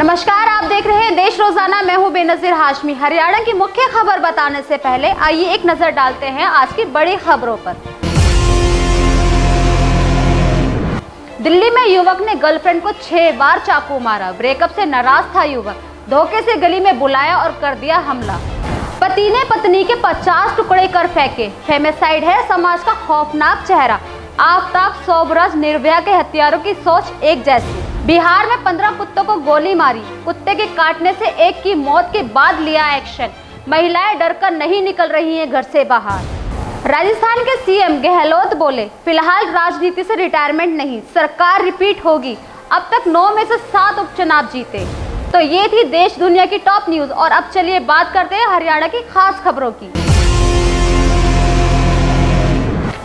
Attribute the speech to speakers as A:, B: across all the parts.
A: नमस्कार, आप देख रहे हैं देश रोजाना। मैं हूं बेनजीर हाशमी। हरियाणा की मुख्य खबर बताने से पहले आइए एक नजर डालते हैं आज की बड़ी खबरों पर। दिल्ली में युवक ने गर्लफ्रेंड को 6 बार चाकू मारा। ब्रेकअप से नाराज था युवक, धोखे से गली में बुलाया और कर दिया हमला। पति ने पत्नी के 50 टुकड़े कर फेंके। फेमिसाइड है समाज का खौफनाक चेहरा। आफताब सोबराज निर्भया के हत्यारों की सोच एक जैसी। बिहार में 15 कुत्तों को गोली मारी। कुत्ते के काटने से एक की मौत के बाद लिया एक्शन। महिलाएं डरकर नहीं निकल रही हैं घर से बाहर। राजस्थान के सीएम गहलोत बोले, फिलहाल राजनीति से रिटायरमेंट नहीं, सरकार रिपीट होगी। अब तक 9 में से 7 उपचुनाव जीते। तो ये थी देश दुनिया की टॉप न्यूज। और अब चलिए बात करते हैं हरियाणा की खास खबरों की।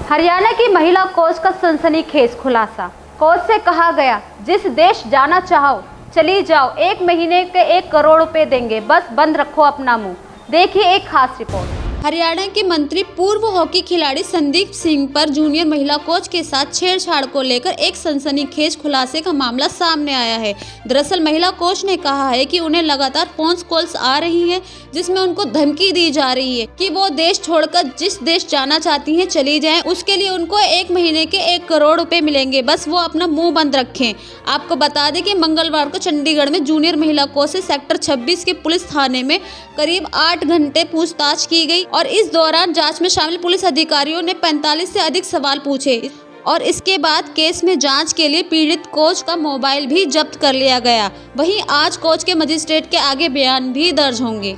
A: हरियाणा की महिला कोच का सनसनीखेज खुलासा। कोच से कहा गया, जिस देश जाना चाहो चली जाओ, 1 महीने के 1 करोड़ रुपए देंगे, बस बंद रखो अपना मुंह। देखिए एक खास रिपोर्ट।
B: हरियाणा के मंत्री पूर्व हॉकी खिलाड़ी संदीप सिंह पर जूनियर महिला कोच के साथ छेड़छाड़ को लेकर एक सनसनीखेज खुलासे का मामला सामने आया है। दरअसल महिला कोच ने कहा है कि उन्हें लगातार फोन कॉल्स आ रही हैं, जिसमें उनको धमकी दी जा रही है कि वो देश छोड़कर जिस देश जाना चाहती हैं चली जाएं। उसके लिए उनको 1 महीने के 1 करोड़ रुपए मिलेंगे, बस वो अपना मुंह बंद रखें। आपको बता दें कि मंगलवार को चंडीगढ़ में जूनियर महिला कोच से सेक्टर 26 के पुलिस थाने में करीब 8 घंटे पूछताछ की गई और इस दौरान जांच में शामिल पुलिस अधिकारियों ने 45 से अधिक सवाल पूछे और इसके बाद केस में जांच के लिए पीड़ित कोच का मोबाइल भी जब्त कर लिया गया। वहीं आज कोच के मजिस्ट्रेट के आगे बयान भी दर्ज होंगे।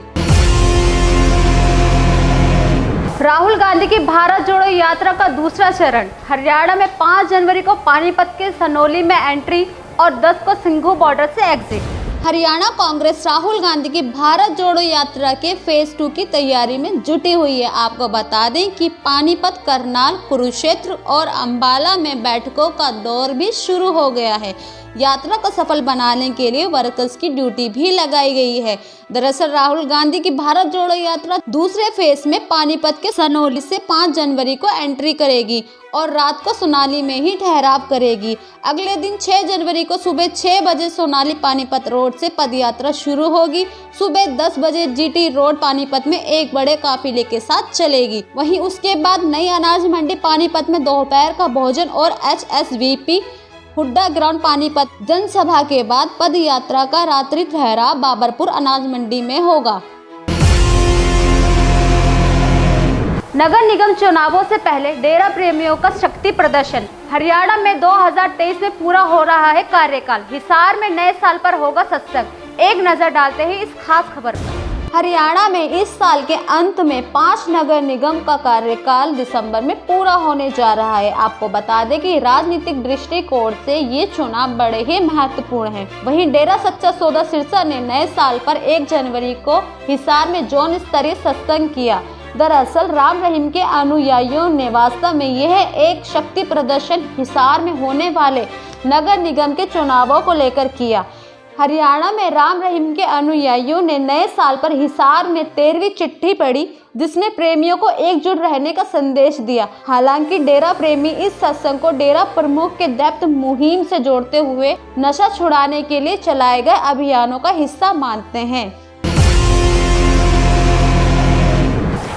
A: राहुल गांधी की भारत जोड़ो यात्रा का दूसरा चरण। हरियाणा में 5 जनवरी को पानीपत के सनोली में एंट्री और 10 को सिंघू बॉर्डर से एग्जिट।
B: हरियाणा कांग्रेस राहुल गांधी की भारत जोड़ो यात्रा के फेज 2 की तैयारी में जुटी हुई है। आपको बता दें कि पानीपत, करनाल, कुरुक्षेत्र और अंबाला में बैठकों का दौर भी शुरू हो गया है। यात्रा को सफल बनाने के लिए वर्कर्स की ड्यूटी भी लगाई गई है। दरअसल राहुल गांधी की भारत जोड़ो यात्रा दूसरे फेज में पानीपत के सनोली से 5 जनवरी को एंट्री करेगी और रात को सोनाली में ही ठहराव करेगी। अगले दिन 6 जनवरी को सुबह 6 बजे सोनाली पानीपत रोड से पदयात्रा शुरू होगी। सुबह 10 बजे जीटी रोड पानीपत में एक बड़े काफिले के साथ चलेगी। वहीं उसके बाद नई अनाज मंडी पानीपत में दोपहर का भोजन और HSVP हुड्डा ग्राउंड पानीपत जनसभा के बाद पद यात्रा का रात्रि ठहराव बाबरपुर अनाज मंडी में होगा।
A: नगर निगम चुनावों से पहले डेरा प्रेमियों का शक्ति प्रदर्शन। हरियाणा में 2023 में पूरा हो रहा है कार्यकाल। हिसार में नए साल पर होगा सत्संग। एक नजर डालते हैं इस खास खबर पर।
B: हरियाणा में इस साल के अंत में 5 नगर निगम का कार्यकाल दिसंबर में पूरा होने जा रहा है। आपको बता दें कि राजनीतिक दृष्टिकोण से ये चुनाव बड़े ही महत्वपूर्ण हैं। वहीं डेरा सच्चा सौदा सिरसा ने नए साल पर 1 जनवरी को हिसार में जोन स्तरीय सत्संग किया। दरअसल राम रहीम के अनुयायियों ने वास्तव में यह एक शक्ति प्रदर्शन हिसार में होने वाले नगर निगम के चुनावों को लेकर किया। हरियाणा में राम रहीम के अनुयायियों ने नए साल पर हिसार में 13वीं चिट्ठी पढ़ी, जिसने प्रेमियों को एकजुट रहने का संदेश दिया। हालांकि डेरा प्रेमी इस सत्संग को डेरा प्रमुख के दैत्य मुहिम से जोड़ते हुए नशा छुड़ाने के लिए चलाए गए अभियानों का हिस्सा मानते हैं।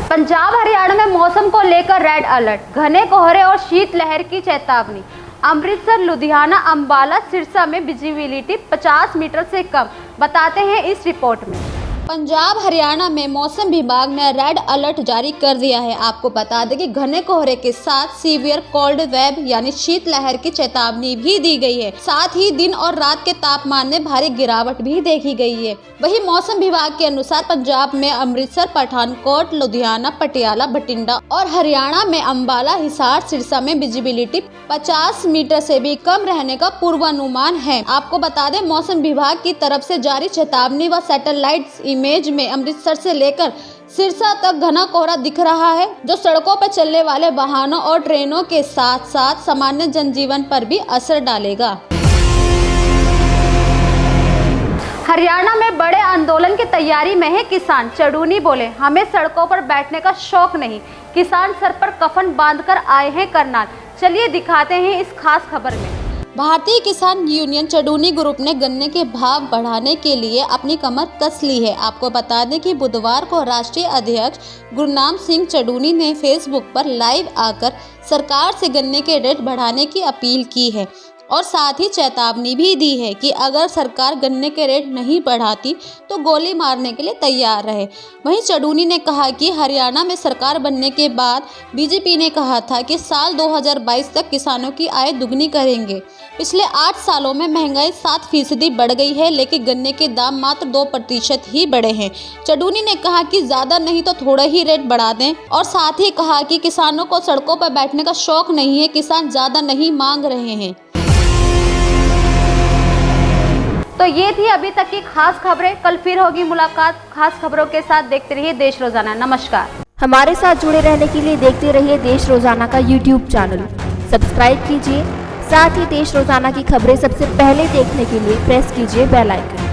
A: पंजाब हरियाणा में मौसम को लेकर रेड अलर्ट। घने कोहरे और शीतलहर की चेतावनी। अमृतसर, लुधियाना, अंबाला, सिरसा में विजिबिलिटी 50 मीटर से कम, बताते हैं इस रिपोर्ट में।
B: पंजाब हरियाणा में मौसम विभाग ने रेड अलर्ट जारी कर दिया है। आपको बता दें कि घने कोहरे के साथ सीवियर कोल्ड वेव यानी शीतलहर की चेतावनी भी दी गई है। साथ ही दिन और रात के तापमान में भारी गिरावट भी देखी गई है। वहीं मौसम विभाग के अनुसार पंजाब में अमृतसर, पठानकोट, लुधियाना, पटियाला, बठिंडा और हरियाणा में अंबाला, हिसार, सिरसा में विजिबिलिटी 50 मीटर से भी कम रहने का पूर्वानुमान है। आपको बता दें मौसम विभाग की तरफ से जारी चेतावनी व सैटेलाइट इमेज में अमृतसर से लेकर सिरसा तक घना कोहरा दिख रहा है, जो सड़कों पर चलने वाले वाहनों और ट्रेनों के साथ साथ सामान्य जनजीवन पर भी असर डालेगा।
A: हरियाणा में बड़े आंदोलन की तैयारी में है किसान। चड़ूनी बोले, हमें सड़कों पर बैठने का शौक नहीं, किसान सर पर कफन बांधकर आए हैं करनाल। चलिए दिखाते हैं इस खास खबर में।
B: भारतीय किसान यूनियन चडूनी ग्रुप ने गन्ने के भाव बढ़ाने के लिए अपनी कमर कस ली है। आपको बता दें कि बुधवार को राष्ट्रीय अध्यक्ष गुरनाम सिंह चडूनी ने फेसबुक पर लाइव आकर सरकार से गन्ने के रेट बढ़ाने की अपील की है और साथ ही चेतावनी भी दी है कि अगर सरकार गन्ने के रेट नहीं बढ़ाती तो गोली मारने के लिए तैयार रहे। वहीं चडूनी ने कहा कि हरियाणा में सरकार बनने के बाद बीजेपी ने कहा था कि साल 2022 तक किसानों की आय दुगनी करेंगे। पिछले 8 सालों में महंगाई 7% बढ़ गई है, लेकिन गन्ने के दाम मात्र 2% ही बढ़े हैं। चडूनी ने कहा कि ज़्यादा नहीं तो थोड़ा ही रेट बढ़ा दें और साथ ही कहा कि किसानों को सड़कों पर बैठने का शौक नहीं है, किसान ज़्यादा नहीं मांग रहे हैं।
A: तो ये थी अभी तक की खास खबरें। कल फिर होगी मुलाकात खास खबरों के साथ। देखते रहिए देश रोजाना। नमस्कार।
C: हमारे साथ जुड़े रहने के लिए देखते रहिए देश रोजाना का YouTube चैनल सब्सक्राइब कीजिए। साथ ही देश रोजाना की खबरें सबसे पहले देखने के लिए प्रेस कीजिए बेल आइकन।